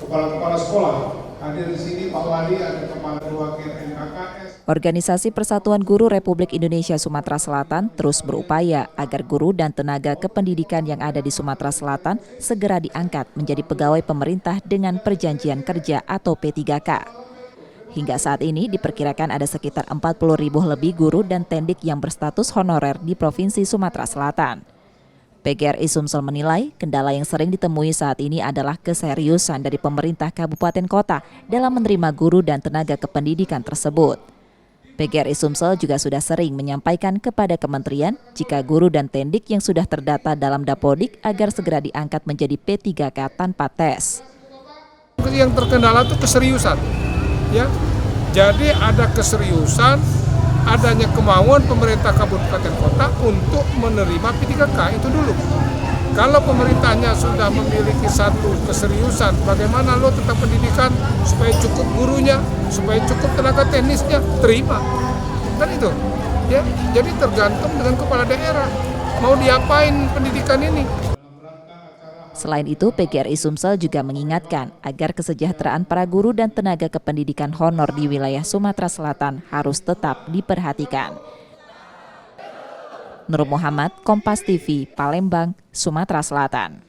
kepala-kepala sekolah. Hadir di sini Pak Wali, ada Kepala Wakil NKKS. Organisasi Persatuan Guru Republik Indonesia Sumatera Selatan terus berupaya agar guru dan tenaga kependidikan yang ada di Sumatera Selatan segera diangkat menjadi pegawai pemerintah dengan perjanjian kerja atau P3K. Hingga saat ini diperkirakan ada sekitar 40.000 lebih guru dan tendik yang berstatus honorer di Provinsi Sumatera Selatan. PGRI Sumsel menilai kendala yang sering ditemui saat ini adalah keseriusan dari pemerintah kabupaten kota dalam menerima guru dan tenaga kependidikan tersebut. PGRI Sumsel juga sudah sering menyampaikan kepada kementerian jika guru dan tendik yang sudah terdata dalam Dapodik agar segera diangkat menjadi P3K tanpa tes. Yang terkendala itu keseriusan, ya. Jadi ada keseriusan, adanya kemauan pemerintah kabupaten kota untuk menerima P3K itu dulu. Kalau pemerintahnya sudah memiliki satu keseriusan, bagaimana lo tentang pendidikan supaya cukup gurunya, supaya cukup tenaga teknisnya, terima. Kan itu, ya. Jadi tergantung dengan kepala daerah mau diapain pendidikan ini. Selain itu, PGRI Sumsel juga mengingatkan agar kesejahteraan para guru dan tenaga kependidikan honor di wilayah Sumatera Selatan harus tetap diperhatikan. Nur Muhammad, Kompas TV, Palembang, Sumatera Selatan.